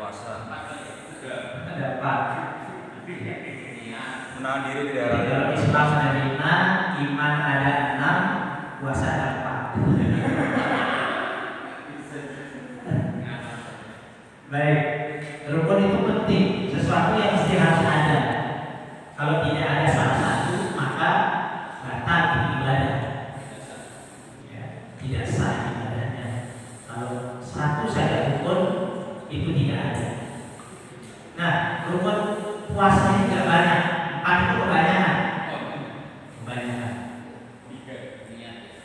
puasa. Ada Pak. Menahan diri tidak Jadi kalau Islam ada 5, iman ada 6, puasa ada 4. Baik, rukun itu penting, sesuatu yang mesti harus ada. Kalau tidak ada salah satu, maka batal ibadah. Ya, tidak sah ibadahnya. Kalau satu saja rukun itu tidak ada. Nah, rukun puasanya juga banyak. 4 itu kebanyakan. Kebanyakan.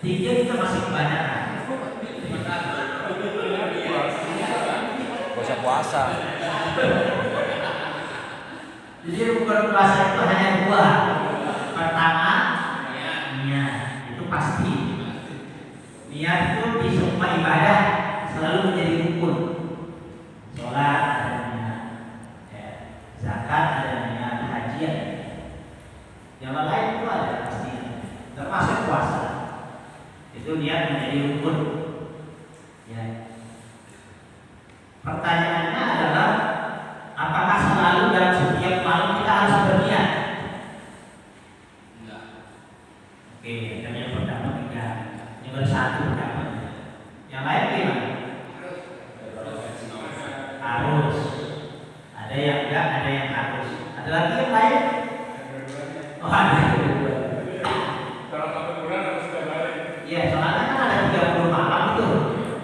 3 itu masih kebanyakan. puasa. Jadi rukun puasa itu hanya 2. Pertama, niat. Itu pasti. Niat itu di semua ibadah selalu menjadi rukun. Sholat ada niat, zakat ada niat, haji ada niat. Yang lain itu ada pasti. Termasuk puasa. Itu niat menjadi rukun. Ya. Pertanyaannya adalah, apakah selalu dalam setiap malam kita harus berniat? Enggak. Oke, yang pendapat 3. Ini baru 1 pendapat. Yang lain gimana? Harus. Ada yang enggak, ada yang harus. Ada lagi yang lain? Oh, ada. Kalau sampai bulan harus setiap hari. Iya, soalnya kan ada 30 malam itu.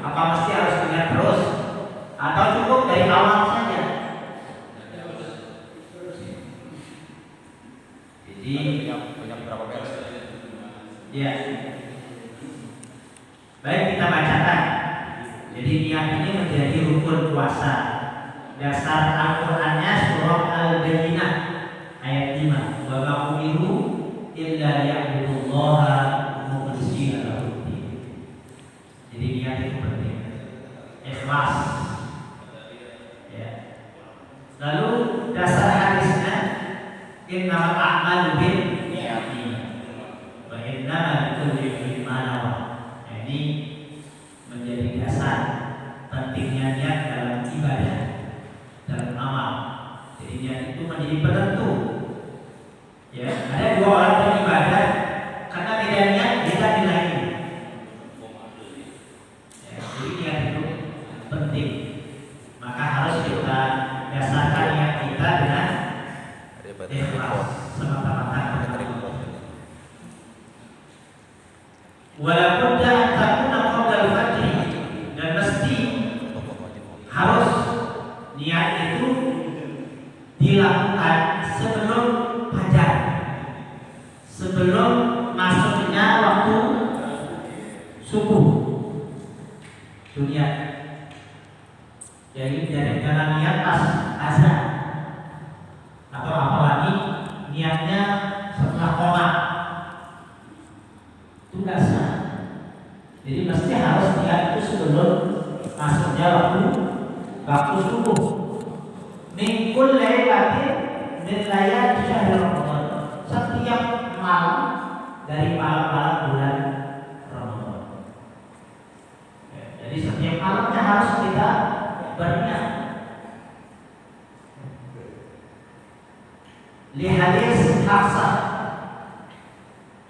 Apa mesti harus niat terus? Atau cukup dari awal saja? Jadi punya berapa versi? ya. Baik, kita bacakan. Jadi niat ini menjadi rukun puasa. Dasar Al-Qur'annya surah Al-Bayyinah ayat 5. Wa ma umiru illa liya'budullaha mukhlishina lahu-d-din. Jadi niat itu penting. Ikhlas. Ya. Lalu dasar hadisnya innamal a'malu binniyati wa innamal likulli imrin ma nawa. Ini menjadi dasar pentingnya niat dalam ibadah, dalam amal. Jadi niat itu menjadi penentu. Ya, ada 2 orang beribadah karena beda niat beda nilainya. Ya, jadi niat itu penting. Maka harus kita dasarkan niat kita dengan ikhlas semata-mata. Walaupun dah takuna qabla al-fajr, dan mesti harus niat itu dilakukan sebelum fajar, sebelum masuknya waktu subuh. Itu niat. Jadi jangan niat pas azan, atau apalagi niatnya setelah qomat. Itu nggak sah. Jadi mesti harus niat itu sebelum masuknya waktu subuh. Min kulli lailatin min layali syahr Ramadan. Setiap malam dari malam-malam bulan Ramadan. Ya, jadi setiap malamnya harus kita berniat. Li hadis Hafsah.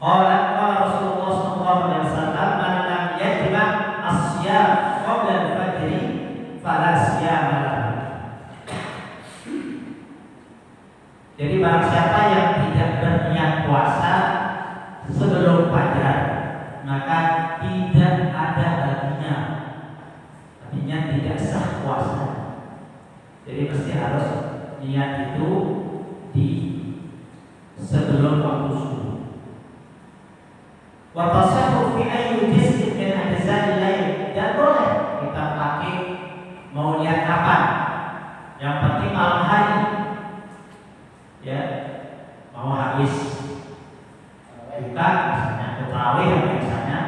Qala Rasulullah sallallahu alaihi wasallam, "Man lam yajma' as-siyam qabla al-fajr fala siyama lahu." Jadi barang siapa yang tidak berniat puasa sebelum fajar, maka tidak ada baginya. Artinya tidak sah puasa. Jadi mesti harus niat itu di sebelum waktu subuh. Wa tasawwuf fi ayyi juz'in min ajza'il lail, dan boleh kita pakai mau niat kapan. Yang penting malam hari. Ya, mau habis buka misalnya tarawih misalnya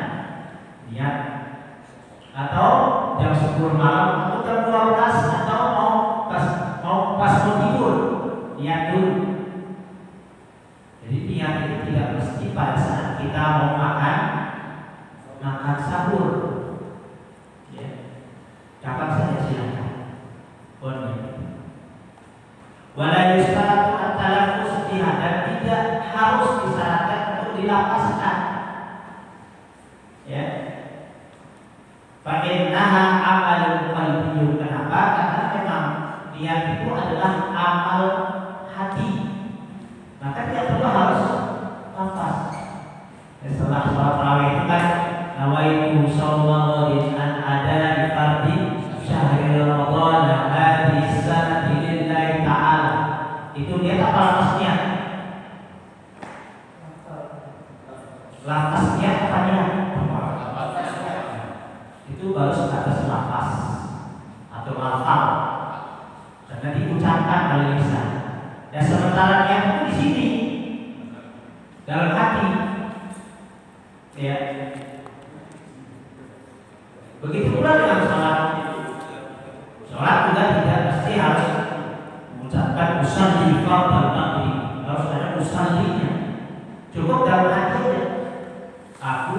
niat, atau jam 10 malam atau jam 12, atau mau pas mau tidur niat dulu. Jadi niat itu tidak mesti pada saat kita mau makan sahur. Ya. Kapan saja silakan. yustaratu at-talaffuz biha, dan tidak harus disyaratkan untuk dilafazkan. Ya. Fa innaha amalul qalbi. Kenapa? Karena memang niat itu adalah amal hati. Maka tidak perlu harus lafaz. Setelah sholat tarawih itu kan nawaitu shawwalin an ada di fardi syahri Ramadan hadis sanati lillahi ta'ala. Itu dia apa lafaznya? Lafaznya apa niat? Itu baru sebatas lafaz atau lafal karena diucapkan oleh lisan. Dan sementara niat itu di sini dalam hati. Ya. Begitu pula dengan sholat. Sholat juga tidak mesti harus mengucapkan usalli fardhu maghrib. Harus ada usallinya. Cukup dalam hati aja. Aku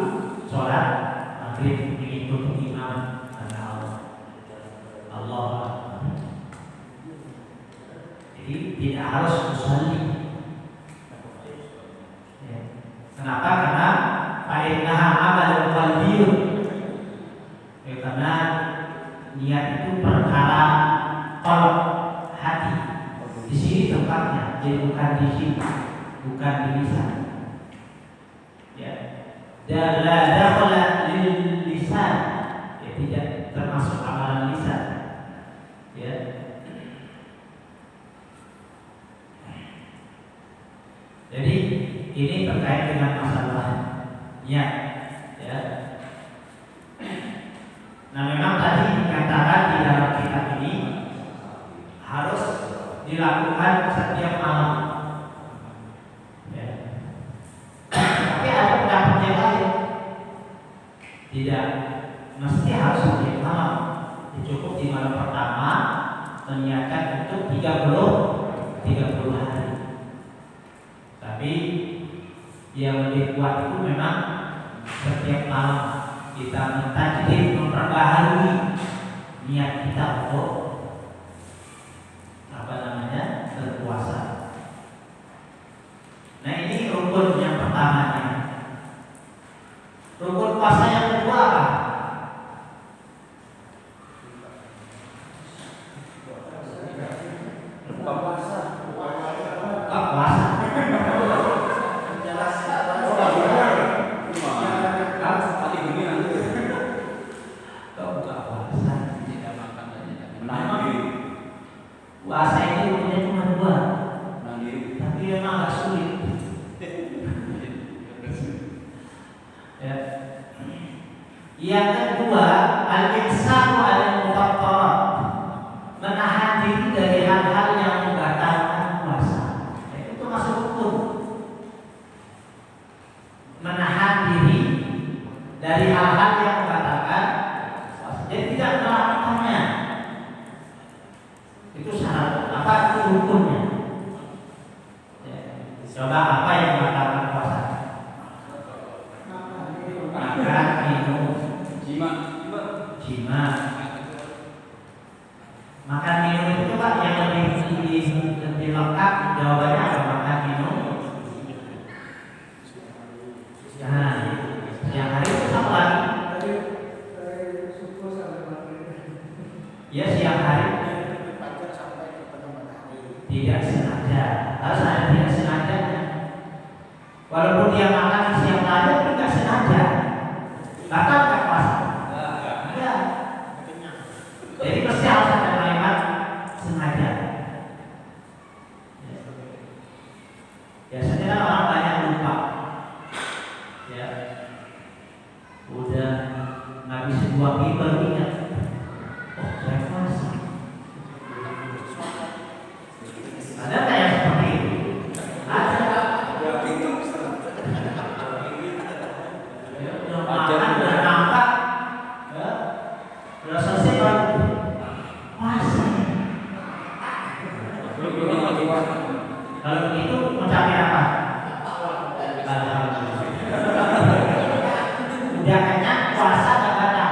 sholat maghrib mengikut imam karena Allah. Jadi tidak harus usalli. Ya. Kenapa? Karena fa'innaha amalul qalbi. Ya, karena niat itu perkara qalb, hati. Di sini tempatnya, jadi bukan di sini, bukan di lisan. Ya. Dan la dakhala lil lisan. Ya, tidak termasuk amalan lisan. Ya. Jadi ini terkait dengan masalah niat, ya. Nah, memang tadi dikatakan di dalam kitab ini harus dilakukan setiap malam, ya. Tapi ada pendapat yang lain, tidak mesti harus setiap malam, cukup di malam pertama meniatkan untuk 30 hari. Tapi yang lebih kuat itu memang setiap malam kita mentajdik, memperbaharui niat kita untuk berpuasa. Nah, ini rukun yang pertamanya. Rukun puasa yang kedua apa? Buka puasa. Puasa ini rukunnya cuma 2, tapi memang agak sulit. Ya. Yang kedua, al-ihsanu al-mufattarat, menahan diri dari hal-hal yang membatalkan puasa. Itu masuk rukun. Menahan diri dari hal-hal yang membatalkan puasa. Jadi tidak melakukannya. Itu syarat, apa itu hukumnya? Ya. Coba apa yang membatalkan puasa? Makan, minum, jima. Makan minum itu coba yang lebih lengkap jawabannya apa? Makan minum. Nah, yang hari itu apa lagi? Ya, siang hari. Tidak sengaja, harus ada tidak sengaja. Walaupun dia makan di siang hari, tidak sengaja. Batal nggak puasa? Enggak. Jadi mesti harus ada kalimat sengaja. Biasanya kan orang banyak lupa. Ya, udah ngabisin 2 minggu baru ingat. Oh, saya puasa. Ada nggak yang seperti itu? Ada. Udah makan, udah nampak, ya, udah selesai baru puasa. Kalau begitu mencapai apa? Udah kenyang, puasa nggak batal.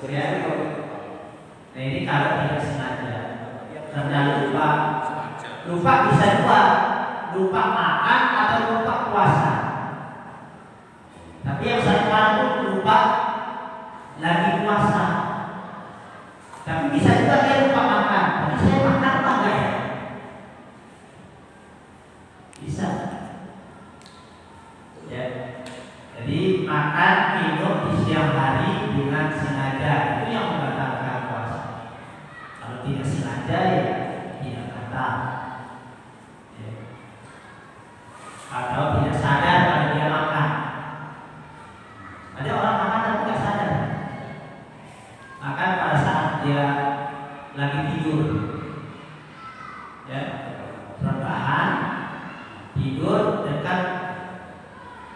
Ya. Nah, ini kalau tidak sengaja. karena lupa. Lupa bisa dua, lupa makan atau lupa puasa. Tapi yang saya tahu lupa lagi puasa. Tapi bisa juga dia lupa makan. Tapi saya makan apa enggak ya? Bisa. Ya. Jadi makan minum di siang hari dengan sengaja itu yang membatalkan puasa. Kalau tidak sengaja ya tidak batal. Ya. Atau tidak sadar kalau dia makan. Ada orang makan tapi tidak sadar. Makan pada saat dia lagi tidur. Ya. Rebahan tidur dekat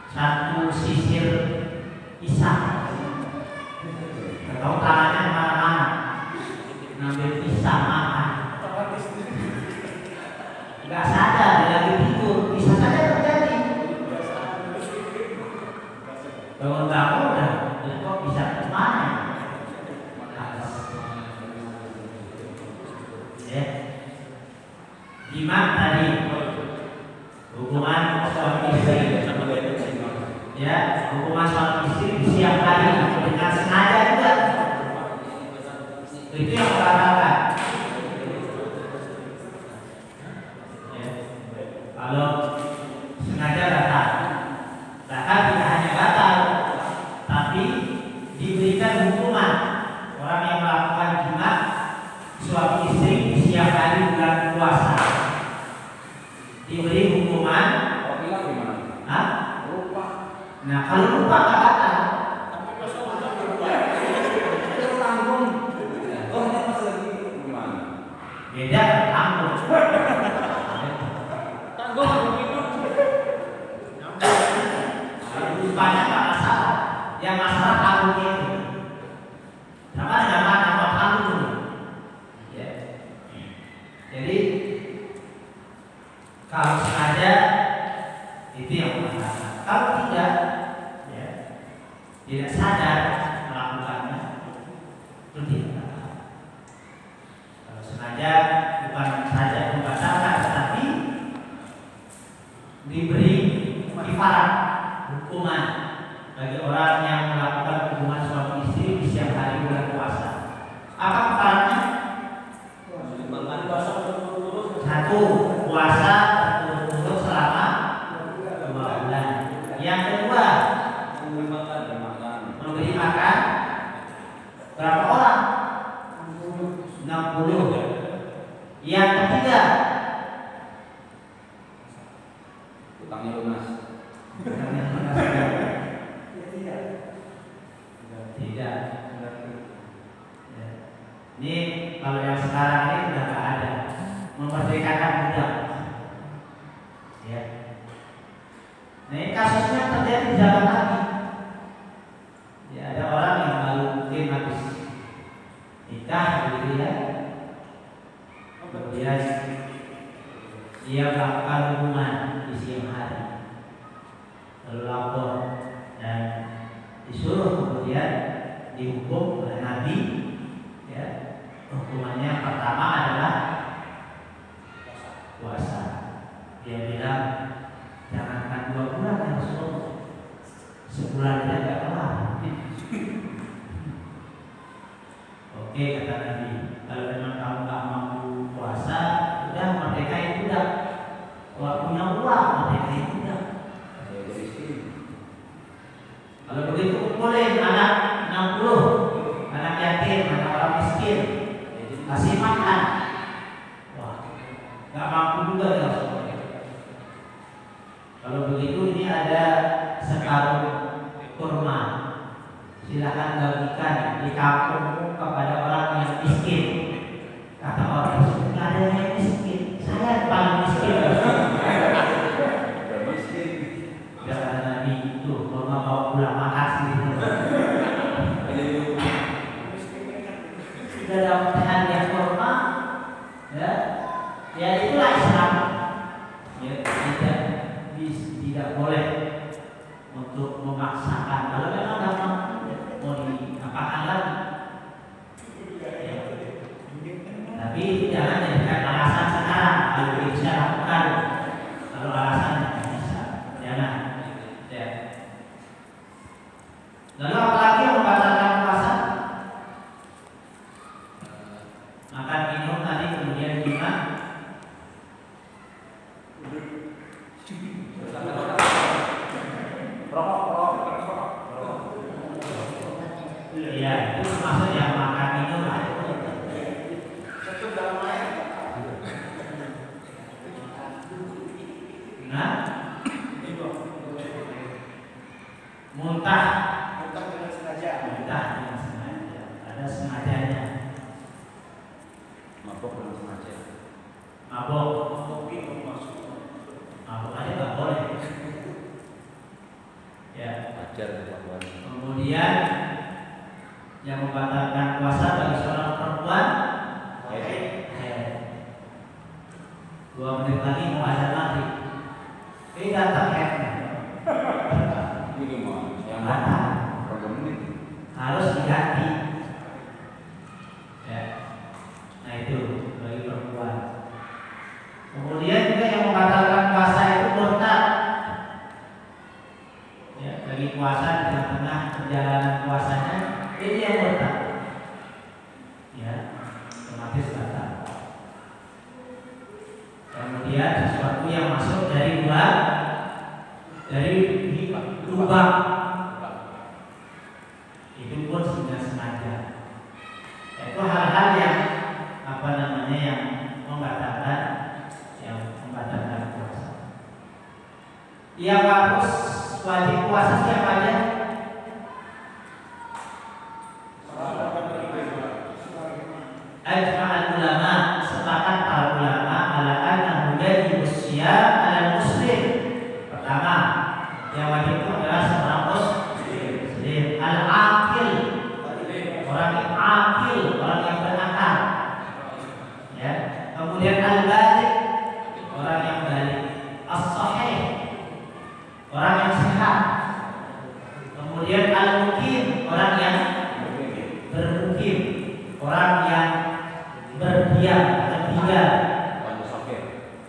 satu sisir pisang. Atau tangannya mana-mana ngambil pisang makan. Nggak sadar dia lagi tidur, bisa saja terjadi. Bangun-bangun udah, kok bisa kemana? Ya, gimana tadi hubungan suami istri? Ya, hubungan suami istri di siang hari dengan sengaja juga. Itu yang dilarangkan. Ya. Kalau sengaja batal, bahkan tidak hanya batal, tapi diberikan hukuman. Orang yang melakukan jima suami istri di siang hari bulan puasa diberi hukuman. Kalau hilang gimana? Hah? Lupa. Nah, kalau lupa nggak batal. Itu tanggung. Oh, ini pas lagi gimana? Beda tanggung. Tanggung minum. Lupanya nggak masalah. Yang masalah tanggungnya itu. Sama dengan nama tanggung. Ya. Jadi kalau sengaja itu yang masalah. Kalau tidak, ya, tidak sadar melakukannya, itu tidak masalah. Kalau sengaja bukan saja membatalkan, tetapi diberi kifarat hukuman bagi orang yang melakukan hubungan suami istri di siang hari bulan puasa. Apa kifaratnya? Satu, puasa berturut-turut selama 2 bulan. Yang kedua, memberi makan berapa orang? 60. Yang ketiga, Utangnya lunas. tidak. Ya. Ini kalau yang sekarang ini sudah nggak ada. Memerdekakan budak. Ya. Nah, ini kasusnya terjadi di zaman Nabi. Ya, ada orang yang baru mungkin habis nikah begitu ya. Kemudian dia melakukan hubungan di siang hari, lalu lapor dan disuruh kemudian dihukum oleh Nabi. Ya, hukumannya pertama adalah puasa. Dia bilang, jangankan 2 bulan ya Rasulullah, sebulan aja gak kelar. Oke, kata Nabi, kalau memang kamu gak mampu puasa, udah merdekain budak. Kalau punya uang, merdekain budak. Kalau begitu kumpulin anak 60, anak yatim, anak orang miskin, kasih makan. Wah, gak mampu juga ya Rasulullah. Kalau begitu ini ada sekarung kurma, silakan bagikan di kampungmu kepada orang yang miskin. Kata orang, nggak ada yang miskin, saya yang paling miskin. Ya kata Nabi itu, kurma bawa pulang makan sendiri. Sudah dapat hadiah kurma, ya itulah Islam. Ya, tidak boleh untuk memaksakan. Kalau memang nggak mau diapakan lagi, ya. Tapi jangan jadikan Mabok dengan sengaja. Mabok, Minum masuk. mabok aja nggak boleh. Ya. Wajar ya Pak Wan. Kemudian yang membatalkan puasa bagi seorang perempuan, haid. 2 menit lagi mau azan maghrib. Ini datang haidnya. Ini gimana? Yang Batal. berapa menit? Harus diganti. Ya. Nah itu bagi perempuan. Kemudian juga yang membatalkan puasa itu murtad. Ya, bagi puasa di tengah-tengah perjalanan puasanya, ini yang murtad. Ya, otomatis batal. Kemudian sesuatu yang masuk dari lubang itu pun sudah sengaja. Itu hal-hal yang yang membatalkan puasa. Yang harus wajib puasa siapa aja? Ajma'al ulama, sepakat para ulama ala annahu yajibus syiyam 'alal muslim. Pertama, yang wajib itu adalah seorang muslim al-aqil, orang yang aqil, orang yang berakal. Ya. Kemudian al-baligh, orang yang balik, as-sahih, orang yang sehat. Kemudian al-muqim, orang yang bermukim, orang yang berdiam atau tinggal.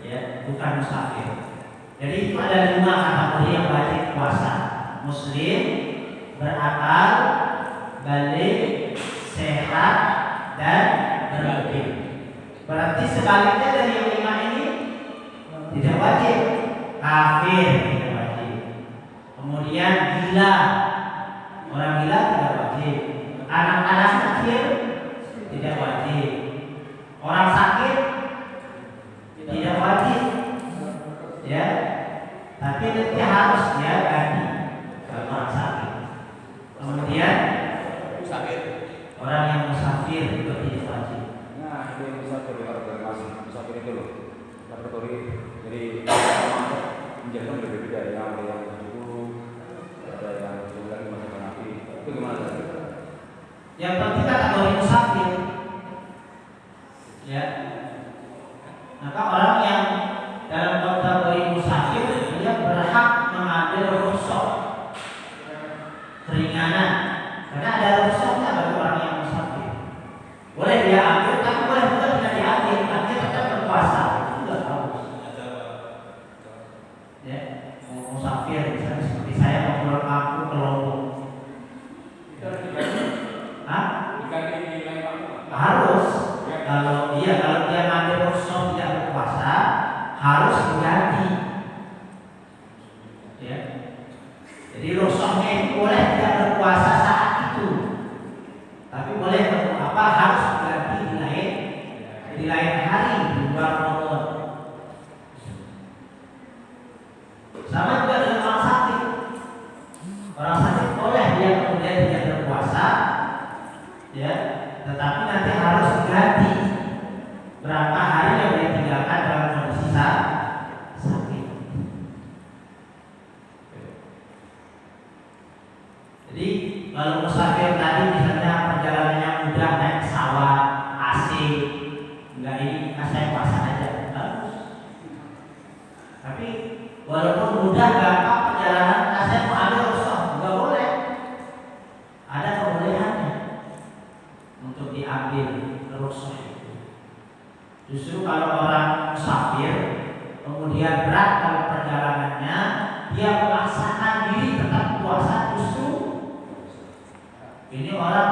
Ya, bukan musafir. Jadi itu ada 5 kategori yang wajib puasa: muslim, berakal, balik, sehat, dan bermukim. Berarti sebaliknya dari yang 5 ini tidak wajib. Kafir tidak wajib. Kemudian gila, orang gila tidak wajib. Anak-anak kecil tidak wajib. Orang sakit tidak wajib. Ya, tapi nanti harus dia ganti kalau orang sakit. Kemudian orang yang musafir juga tidak wajib. Nah, itu yang musafir kalau masih musafir itu loh. Kategori jadi menjaga berbeda. Ada yang 70, ada yang 7 lagi masih Hanafi. Itu gimana tadi? Yang penting kategori musafir. Ya. Maka orang yang dalam kategori musafir dia berhak mengambil rukhsah keringanan, karena ada rukhsahnya bagi orang yang musafir. Boleh dia ambil, tapi boleh juga tidak diambil, tapi tetap berpuasa. Itu juga harus. Ya, musafir misalnya seperti saya mau pulang kampung ke Lombok. Harus. Kalau dia ngambil rukhsah tidak berpuasa, harus diganti. Ya. Jadi rukhsahnya itu boleh tidak berpuasa saat itu, tapi boleh harus diganti di lain hari di luar Ramadan. Sama juga dengan orang sakit. Orang sakit boleh dia kemudian tidak berpuasa, ya, tetapi nanti harus diganti berapa hari yang dia tinggalkan dalam kondisi sakit. Jadi kalau musafir tadi misalnya perjalanannya mudah, naik pesawat AC, enggak ini saya puasa aja, bagus. Tapi walaupun mudah gampang perjalanan, saya mau ambil rukhsah, enggak boleh. Ada kebolehannya untuk diambil rukhsah itu. Justru kalau orang musafir kemudian berat dalam perjalanannya, dia memaksakan diri tetap puasa, justru ini orang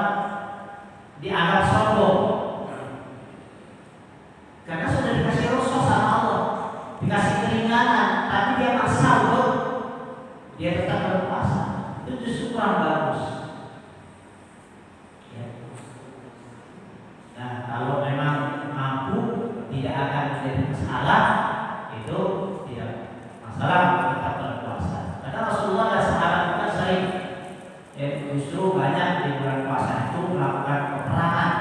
dianggap sombong karena sudah dikasih rukhsah sama Allah, dikasih keringanan, tapi dia maksa untuk dia tetap berpuasa. Itu justru kurang bagus. Ya. Nah, kalau memang mampu, tidak akan menjadi masalah, itu tidak masalah untuk tetap berpuasa. Karena Rasulullah dan sahabat kita sering justru banyak di bulan puasa itu melakukan peperangan.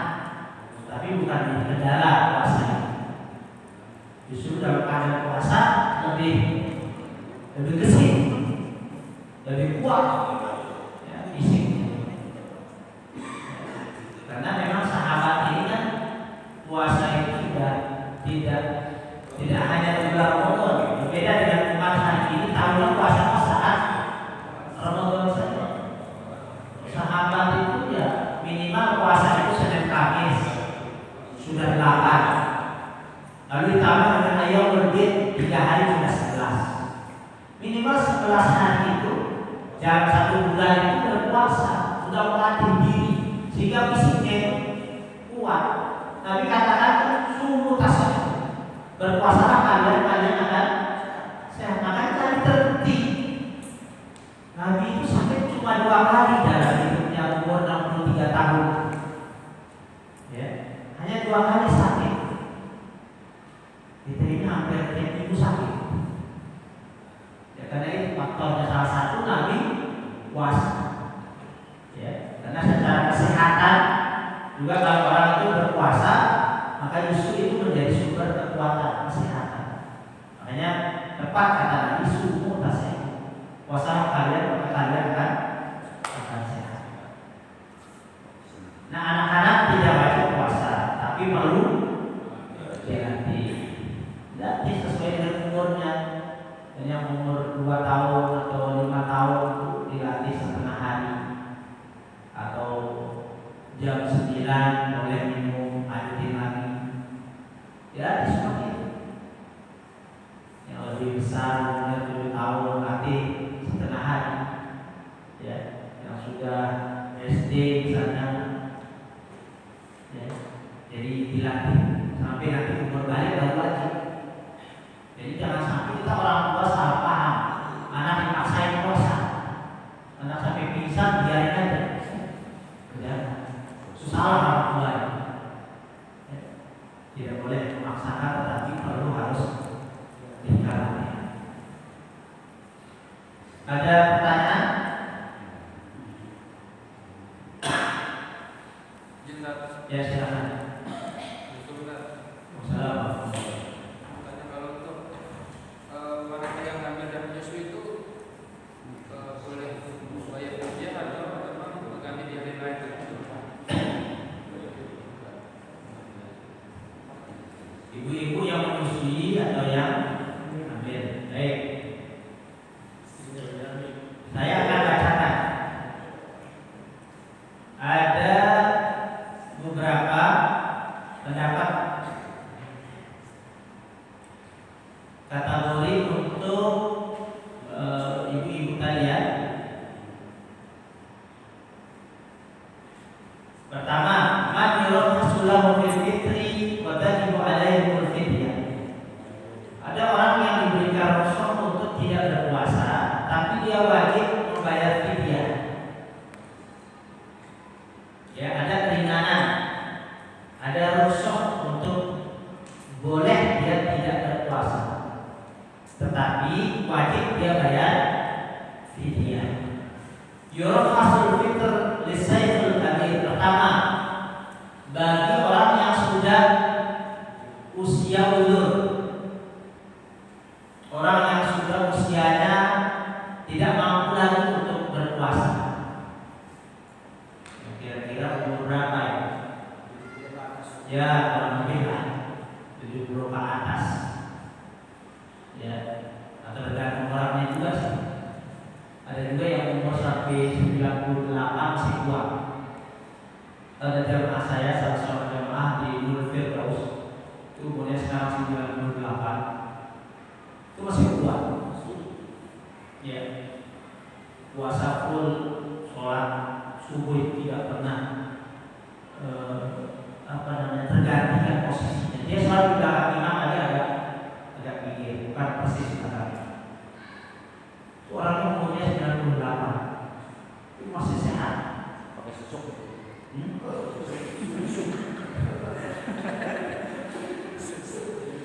hanya di bulan Ramadan. Berbeda dengan umat hari ini, tahunan puasa saat Ramadan saja. Sahabat itu ya minimal puasa itu Senin Kamis sudah 8. Lalu ditambah dengan ayam berbit 3 hari sudah 11. Minimal 11 hari itu dalam 1 bulan itu berpuasa, sudah melatih diri sehingga fisiknya itu kuat. Nabi katakan sumu tasawuf, berpuasalah kalian akan sehat. Makanya tadi terbukti Nabi itu sakit cuma 2 kali dalam hidupnya, umur 63 tahun. Ya, hanya 2 kali sakit. Kita ini hampir tiap minggu sakit. Ya, karena itu faktornya salah satu Nabi puasa. Ya, karena secara kesehatan juga kalau orang itu berpuasa, maka justru itu menjadi sumber kekuatan kesehatan. Makanya tepat kata Nabi, sumu tasawuf, puasa kalian maka kalian akan sehat. Nah, anak-anak tidak wajib puasa, tapi perlu dilatih. Dilatih sesuai dengan umurnya. Dan yang umur 2 tahun atau 5 tahun itu dilatih setengah hari, atau jam 9 boleh minum air lagi. Ya, seperti itu. Yang lebih besar umurnya 7 tahun latih setengah hari. Ya, yang sudah SD misalnya, ya, jadi dilatih sampai nanti umur balik baru wajib. Jadi jangan sampai kita orang tua salah paham, anak dipaksain puasa, anak sampai pingsan biarin aja. Ya, susah orang tua. Ya, tidak boleh memaksakan, tetapi perlu harus dikalahkan. Ada pertanyaan? Ya, silakan. Assalamualaikum. Kalau untuk mereka yang hamil dan menyusui itu boleh bayar fidyah atau memang kami di hari lain? Ibu-ibu yang menyusui atau yang hamil. Baik. Saya akan bacakan. Ada beberapa pendapat kategori untuk ibu-ibu kalian. Pertama, man yurahsulahu fil fitri wa tajibu alaihimul fidyah. Ada orang yang diberikan rukhsah untuk tidak berpuasa, tapi dia wajib membayar fidyah. Ya, ada keringanan, ada rukhsah untuk boleh dia tidak berpuasa, tetapi wajib dia bayar fidyah. Yurahsul fitr lisayful kabir. Pertama, bagi orang yang sudah usia ulur, orang yang sudah usianya tidak mampu lagi untuk berpuasa. Kira-kira umur berapa ya? Ya, kurang lebih lah 70 ke atas. Ya, atau tergantung orangnya juga sih. Ada juga yang umur sampai 98 masih kuat. Ada jamaah saya, salah seorang jamaah di Nurul Firdaus, itu umurnya sekarang 98, itu masih kuat. Ya, puasa full, sholat subuh tidak pernah tergantikan posisinya. Dia selalu di belakang imam, agak pinggir, bukan persis di belakang. Orangnya umurnya 98, itu masih sehat. Pakai susuk.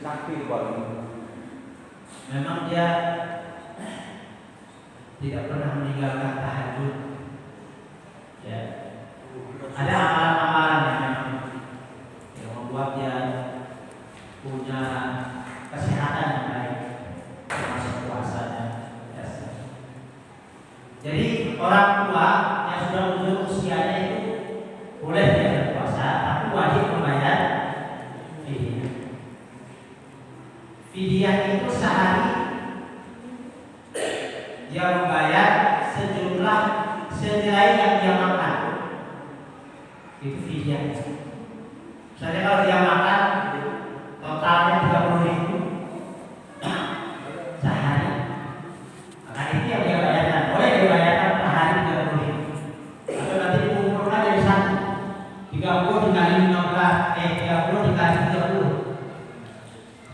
Sakti paling. Memang dia tidak pernah meninggalkan tahajud. Ya, ada amalan-amalan yang memang yang membuat dia punya kesehatan yang baik, termasuk puasanya. Ya. Jadi orang tua yang sudah menuju usianya itu boleh dia berpuasa, tapi wajib membayar fidyah. Fidyah itu sehari dia membayar sejumlah senilai yang dia makan. Itu fidyah. Misalnya kalau dia makan totalnya 30.000 sehari, maka itu yang dia bayarkan. Boleh dibayarkan per hari 30.000. Atau nanti dikumpulkan dari satu 30 dikali 15, 30 dikali 30,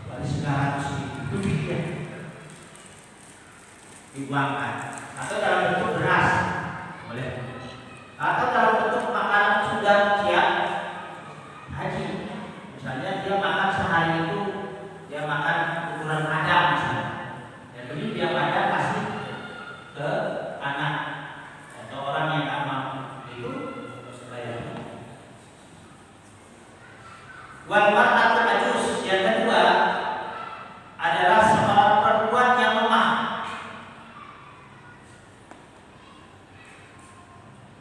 berarti 900 itu fidyah. Dibuangkan. Atau dalam bentuk beras, boleh. Atau dalam bentuk makanan sudah siap haji. Misalnya dia makan sehari itu, dia makan ukuran padang misalnya. Jadi dia padang kasih ke anak atau orang yang tak mampu, itu bayar. Wal mar'atu majus, yang kedua adalah seorang perempuan yang lemah.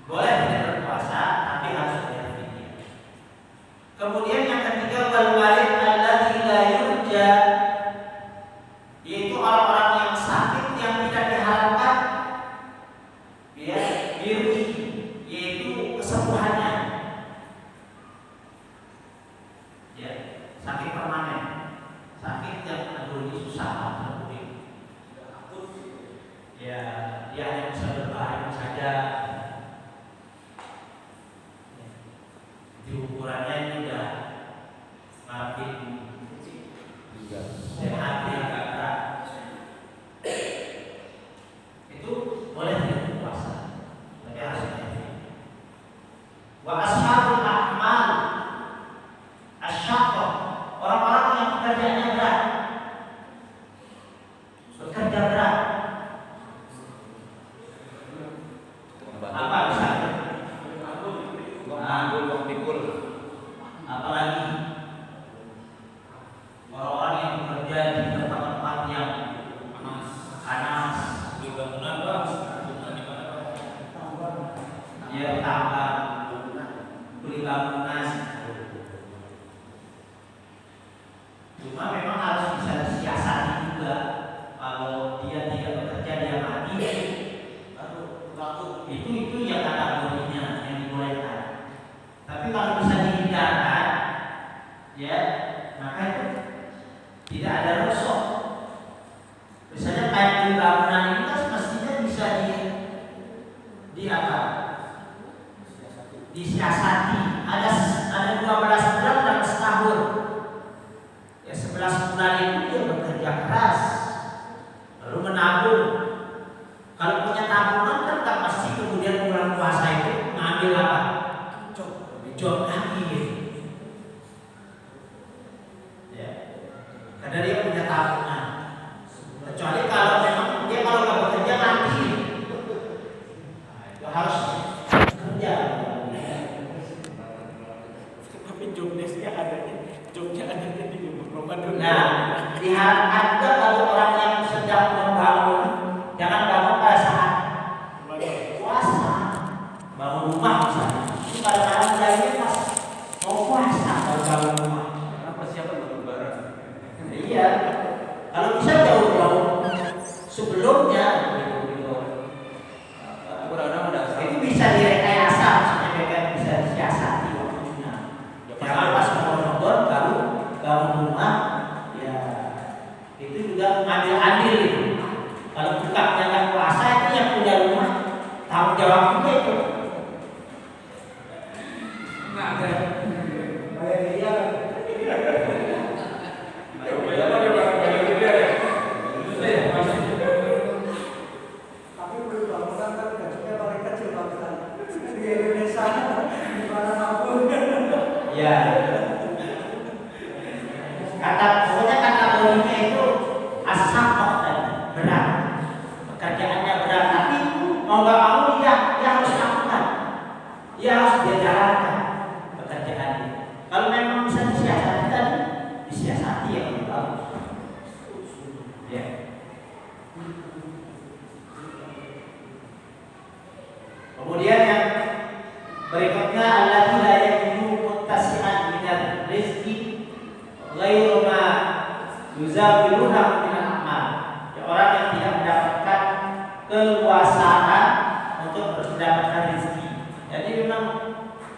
Boleh tidak berpuasa, tapi harus bayar fidyah. Kemudian yang ketiga, wal marid alladzi la yurja, yaitu orang-orang yang sakit yang tidak diharapkan ya dirugi, yaitu kesembuhannya. Ya, sakit permanen, sakit yang aduh ini susah sembuh. Ya, dia hanya bisa berbaring saja. Di ukurannya ini udah makin sehat, dia agak berat. Itu boleh tidak puasa, tapi harus hati. Wa ashabul a'mal asyaqqah, orang-orang yang pekerjaannya berat, bekerja berat. Apa misalnya? Apalagi orang-orang yang bekerja di tempat-tempat yang panas, di bangunan ya tambah beli bangunan. Cuma memang harus bisa disiasati juga. Kalau dia tidak bekerja, dia mati, baru itu yang kategorinya yang dibolehkan. Tapi kalau bisa dihindarkan, ya, maka itu tidak ada rusuk. Misalnya kayak di bangunan ini kan mestinya bisa apa? Disiasati. Ada 12 bulan dan setahun. Ya 11 bulan itu dia bekerja keras, lalu menabung. Kalau punya tabungan kan tak pasti kemudian bulan puasa itu ngambil apa? Job lagi, ya, karena dia punya tabungan. Kecuali kalau memang dia kalau nggak bekerja mati, harus kerja. Tapi jobdesknya ada, jobnya ada di Ramadan. Nah, diharapkan juga kalau orang yang sedang membangun, jangan bangun pada saat puasa, bangun rumah misalnya. Itu kadang-kadang jadinya pas mau puasa kalau bangun rumah. Karena persiapan untuk lebaran. Iya, kalau bisa jauh-jauh sebelumnya gitu. Itu bisa direkayasa, maksudnya mereka bisa disiasati waktunya. Jangan pas mau Ramadan baru bangun rumah, ya itu juga ambil-ambil itu. Kalau bukanya kan puasa itu yang punya rumah tanggung jawab juga itu. Nah, ada. Bayar dia. Tapi perlu bangunan kan gajinya paling kecil bangunan di Indonesia di manapun. Ya. Pokoknya kategorinya itu asam dan berat. Pekerjaannya berat, tapi mau nggak mau dia harus lakukan. Dia harus dia jalankan pekerjaannya. Kalau memang bisa disiasati tadi, disiasati ya lebih bagus. Ya. Kemudian yang berikutnya allati la yajidu muttasi'an minal rizqi ghairu ma Yuzawiluna min al-amal. Ya, orang yang tidak mendapatkan keleluasaan untuk mendapatkan rezeki. Jadi memang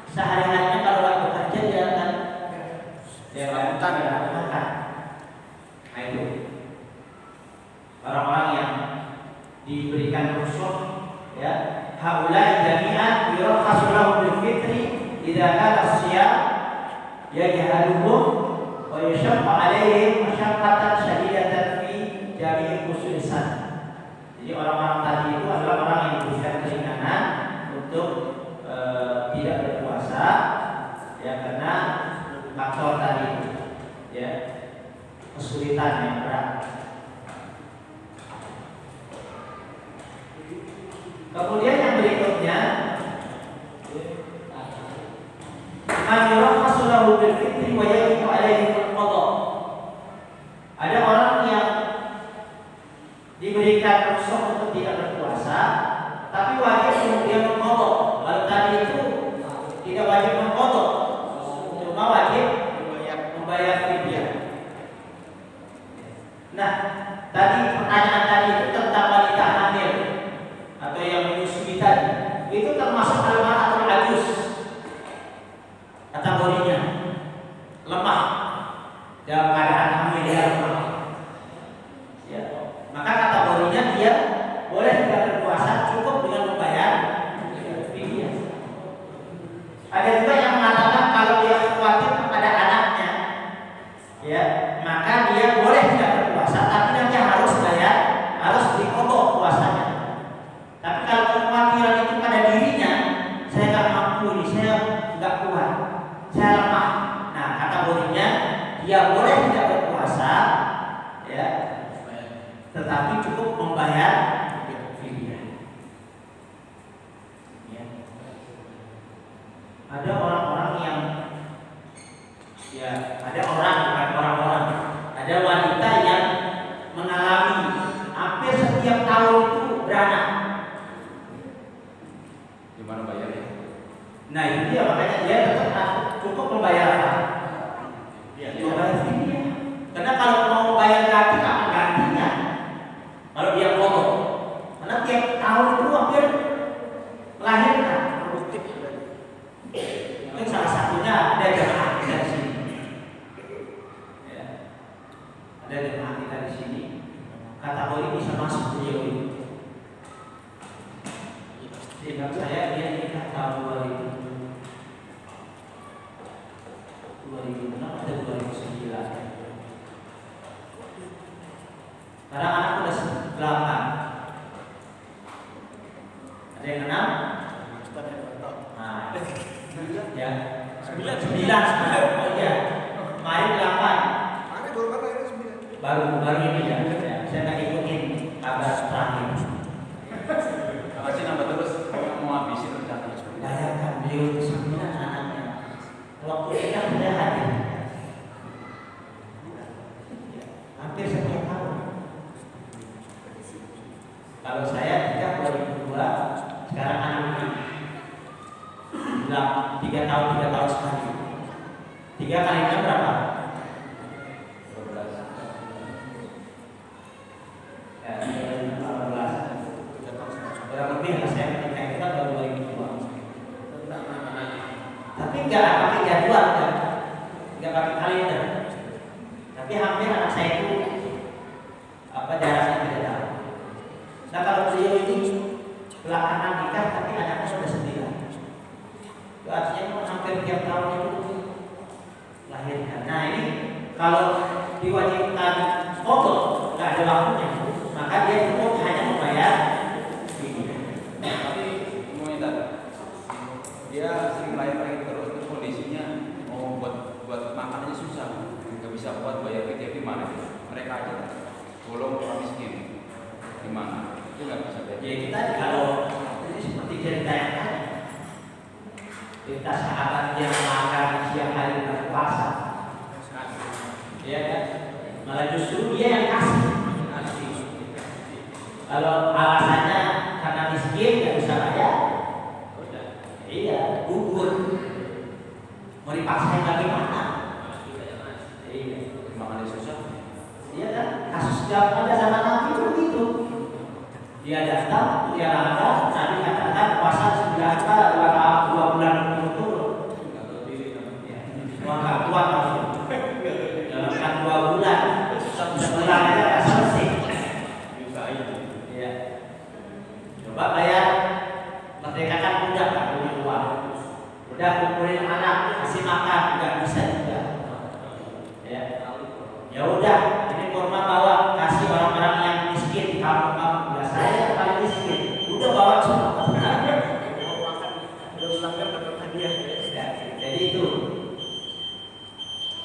sehari-harinya kalau lagi bekerja dia akan makan. Nah itu orang-orang yang diberikan rukhsah, ya, haulai jami'an yurakhasu lahum bil fitri idza kana as-siyam yajhaluhum wa yashaqqa 'alaihim masyaqqatan shadidatan fi jami'i khususan. Jadi orang-orang tadi itu adalah orang yang diberikan keringanan untuk tidak berpuasa, ya, karena faktor tadi, ya, kesulitan yang berat. Kemudian yang berikutnya, man yurakhasu lahu bil fitri wa yajibu 'alaihi al-qada. Ada orang yang diberikan rukhsah untuk tidak berpuasa, tapi wajib kemudian mengqada. Kalau tadi itu tidak wajib mengqada, cuma wajib membayar fidyah. Nah, tadi pertanyaan tadi itu tentang wanita hamil atau yang menyusui tadi, itu termasuk al-mar'atul ajuz. Kategorinya lemah dalam keadaan hamil, dia lemah. Ya, maka kategorinya dia boleh tidak berpuasa, cukup dengan membayar fidyah. Ada juga yang mengatakan kalau dia khawatir kepada anaknya, ya, maka dia boleh tidak berpuasa, tapi nanti harus bayar, harus diqadha puasanya. Tapi kalau kekhawatiran itu pada dirinya, saya nggak mampu ini, saya nggak kuat, saya lemah. Nah, kategorinya dia boleh tidak berpuasa, ya, tetapi cukup membayar fidyah. Ya. Ada orang-orang yang, ya, ada orang, bukan orang-orang, ada wanita yang mengalami hampir setiap tahun itu beranak. Gimana bayarnya? Nah itu dia, makanya dia tetap cukup membayar apa? Membayar fidyah. Karena kalau mau bayar ganti, kapan gantinya? Kalau dia potong, karena tiap tahun itu hampir melahirkan. Mungkin salah satunya ada jemaah kita di sini. Ya. Ada jemaah kita di sini. Kategori bisa masuk beliau ini. Sehingga saya dia nikah tahun 2006 atau 2009. Sekarang anak udah 8. Ada yang 6? Nah, ya 9. Oh iya, kemarin 8. Baru ini ya. Saya nggak ikutin kabar terakhir. Masih nambah terus, mau habisin rencana. Bayangkan beliau itu 9 anaknya. Waktu kita sudah hadir. Hampir setiap tahun. Kalau saya nikah 2002, sekarang anak ini 3 tahun sekali. 3 kali 6 berapa? 12. Ya, 18. Kurang lebih lah saya menikah itu kan tahun 2002. Tapi nggak pakai jadwal, nggak pakai kalender. Tapi hampir anak saya itu jaraknya tidak tahu. Nah kalau beliau ini belakangan nikah tapi anaknya sudah 9. Itu artinya hampir tiap tahun itu lahirkan. Nah ini kalau diwajibkan foto nggak ada waktunya, maka dia cukup hanya membayar fidyah. Tapi mau minta, dia sering lahir terus, terus kondisinya mau buat makan aja susah, nggak bisa buat bayar fidyah gimana? Mereka aja golong orang miskin gimana? Itu nggak bisa bayar. Ya kita kalau ini seperti cerita yang tadi, cerita sahabat yang makan siang hari berpuasa, ya kan? Malah justru dia yang kasih. Kalau alasannya karena miskin nggak bisa bayar, iya gugur. Mau dipaksain bagaimana? Iya, Makannya susah.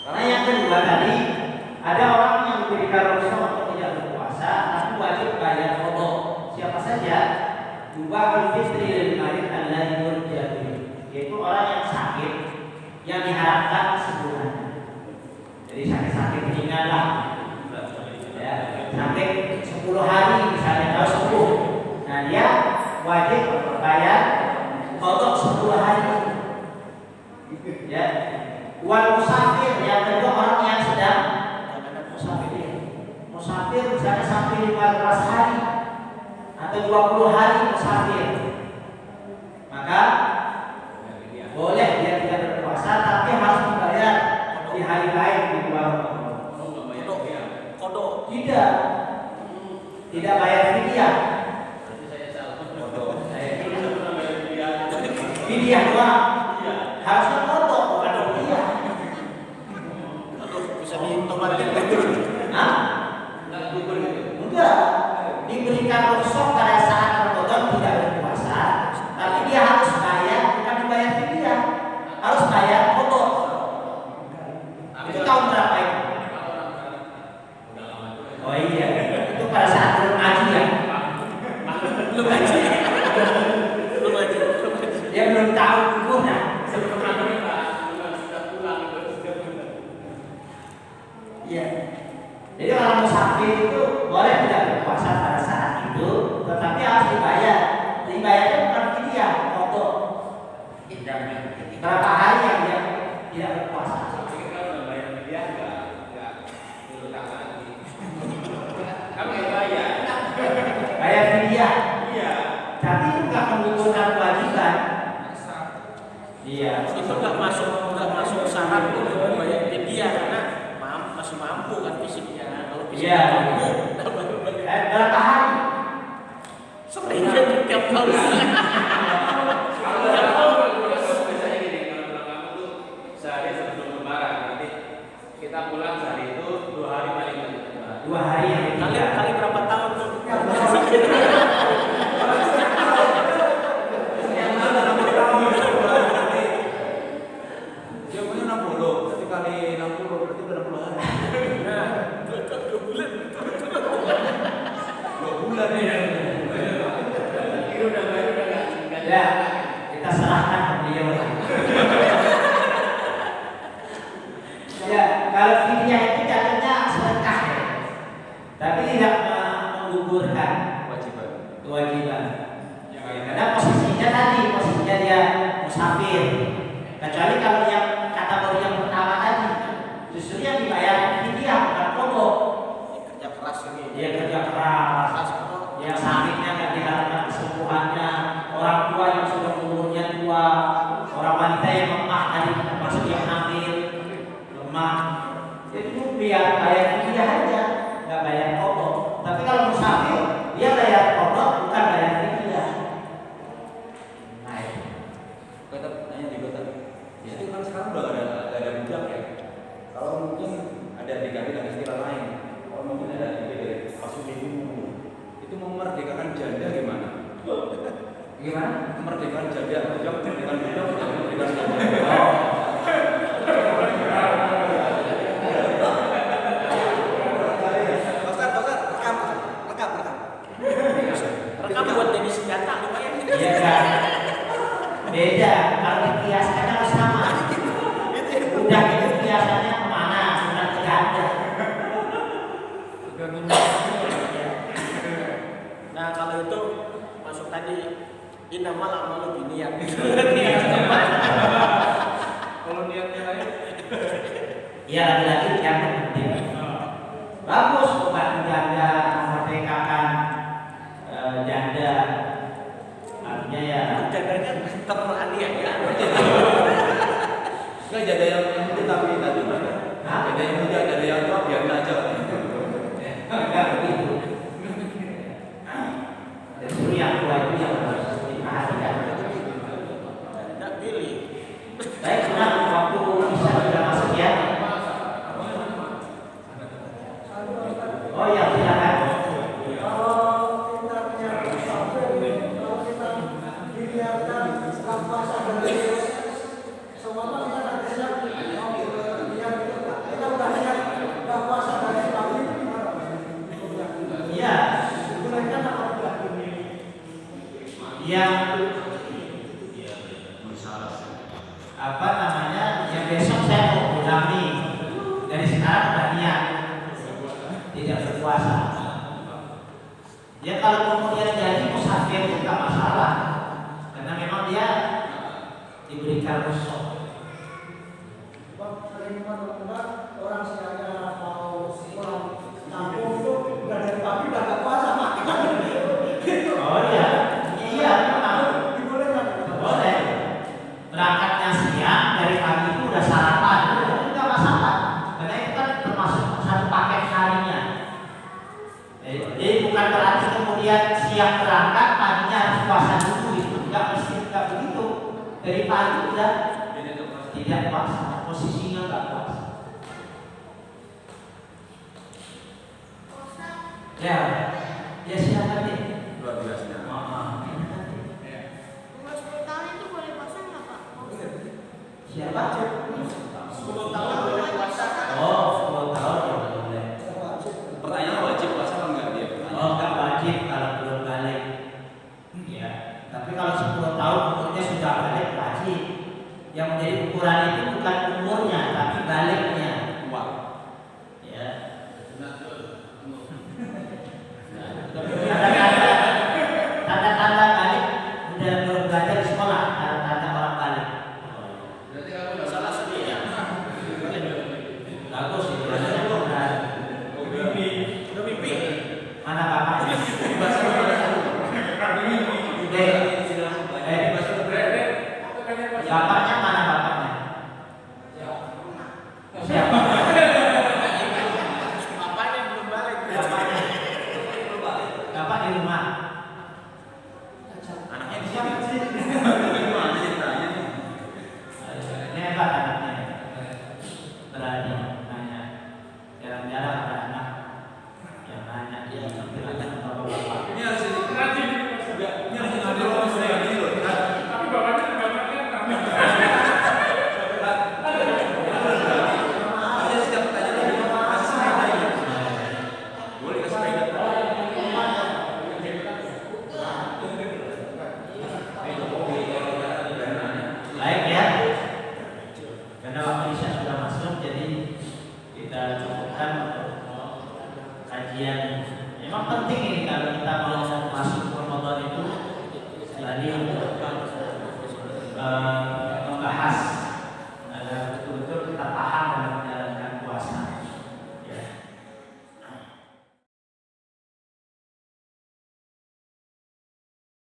Karena yang kedua tadi ada orang yang diberikan rukhsah untuk tidak berpuasa tapi wajib bayar qadha. Siapa saja? Yubahul fitri lil marid alladhi yurja'u, yaitu orang yang sakit yang diharapkan kesembuhannya. Jadi sakit-sakit ringan lah, ya, sakit 10 hari misalnya kalau sembuh, nah dia wajib bayar qadha 10 hari. Ya, wal musafir yang kedua orang yang sedang musafir misalnya sampai 15 hari atau 20 hari musafir, maka boleh dia tidak berpuasa tapi harus membayar di hari lain di luar kodok. Tidak bayar fidyah. Fidyah doang. Harusnya kodok bukan fidyah. Bisa ditomatin gitu. Hah? Enggak. Diberikan rukhsah pada saat Ramadan tidak berpuasa, tapi dia harus bayar, bukan dibayar fidyah. Harus bayar kodok. Itu tahun berapa itu? Oh iya, itu pada saat belum ngaji ya. Belum ngaji. Dia belum tahu hukumnya. Iya. Jadi orang musafir itu boleh tidak berpuasa pada saat itu, tetapi harus dibayar. Dibayarnya bukan fidyah, kodok. Berapa hari yang dia tidak berpuasa? Bayar fidyah. Tapi itu nggak menggugurkan kewajiban. Iya. Itu nggak masuk syarat untuk bayar fidyah karena masih mampu kan fisiknya. Kalau Iya. mampu, Berapa hari? sering kan tiap tahun. Biasanya gini, kalau pulang kamu tuh sehari sebelum lebaran, nanti kita pulang sehari itu 2 hari paling banyak. 2 hari yang Kali berapa tahun tuh? Dia punya 60, berarti kali 60 berarti udah 60 hari. Nah, 2 bulan. 2 bulan ya. Kira udah bayar udah enggak. Ya, kita serahkan ke beliau. Ya, kalau fidyah itu jatuhnya sedekah ya, tapi tidak menggugurkan kewajiban. Ya, karena posisinya dia musafir. Kecuali kalau yang kategori yang pertama tadi, justru yang dibayar fidyah bukan kodok. Kerja keras ini. Dia kerja keras, yang sakitnya nggak diharapkan kesembuhannya, orang tua yang sudah umurnya tua, orang wanita yang lemah tadi termasuk yang hamil lemah, itu biar bayar fidyah aja, nggak bayar kodok. Tapi kalau musafir dia bayar kodok bukan bayar fidyah. Nah, Kita tanya juga tadi. Ya itu kan sekarang udah ada budak ya. Kalau mungkin ada diganti dengan istilah lain. Kalau mungkin ada kasus ibu itu memerdekakan janda gimana? gimana? Kemerdekaan janda, budak dengan budak sudah memerdekakan janda. Rekam buat jadi senjata lumayan. Iya kan? Beda, kalau dikiaskan harus sama. Udah itu kiasannya kemana? Bukan ke ganda. Nah kalau itu masuk tadi innamal a'malu binniyat. Kalau niatnya lain, Iya lagi-lagi yang penting. Bagus membantu janda, memerdekakan janda. Artinya ya. Jandanya teraniaya. Enggak janda yang muda tapi tadi mana? Janda yang muda, janda yang tua biar aja. Enggak begitu. Justru yang tua itu yang harus diperhatikan. Tidak pilih. Baik, nah waktu bisa sudah masuk ya. Oh ya, silakan. Kalau kita punya musafir, kalau kita dibiarkan setelah puasa dari semua kita tidak siap mau diam itu enggak. Dari sekarang udah niat tidak berpuasa. Ya kalau kemudian jadi musafir itu nggak masalah, karena memang dia diberikan rukhsah. Sering mendengar orang sekalian mau pulang kampung itu udah dari pagi udah nggak puasa makan. Oh iya, iya memang Dibolehkan. boleh. Berangkatnya siang dari pagi itu udah sarapan, itu nggak masalah, karena itu kan termasuk satu paket harinya. Jadi bukan berarti kemudian siang berangkat paginya harus puasa dulu, itu nggak mesti, nggak begitu. Dari pagi udah tidak puasa, posisinya nggak puasa. Ya, ya silakan deh. Luar biasa. Umur 10 tahun itu boleh puasa nggak Pak? Siapa? 10 tahun boleh puasa. Oh, 10 tahun ya boleh. Pertanyaan wajib puasa apa enggak dia? Oh, nggak wajib kalau belum balik. Ya, tapi kalau 10 tahun umurnya sudah balik wajib. Yang menjadi ukuran itu bukan umurnya, tapi baliknya. Wah. Ya. Tanda-tanda balik udah belum belajar di sekolah, tanda-tanda orang balik. Berarti kalau nggak Salah salah sedih ya. Bagus itu, biasanya udah. Udah mimpi. Mana bapaknya? Bapaknya mana bapaknya? Siapa? Bapaknya belum balik. Bapaknya. Bapak di rumah. Anaknya di sini. Gimana ceritanya nih? Ini hebat anaknya. Berani nanya. Jarang-jarang ada anak yang nanya. Dia silakan bapak-bapak. Ini harus Rajin ini Mas. ini harus ngambil orang saya ini loh. Tapi bapaknya ramai. Ada setiap pertanyaan ini kasih sepeda ini. Boleh kasih sepeda. Baik ya. Karena waktu Isya sudah masuk, jadi kita cukupkan untuk kajian. Memang penting ini kalau kita mau masuk Ramadan itu tadi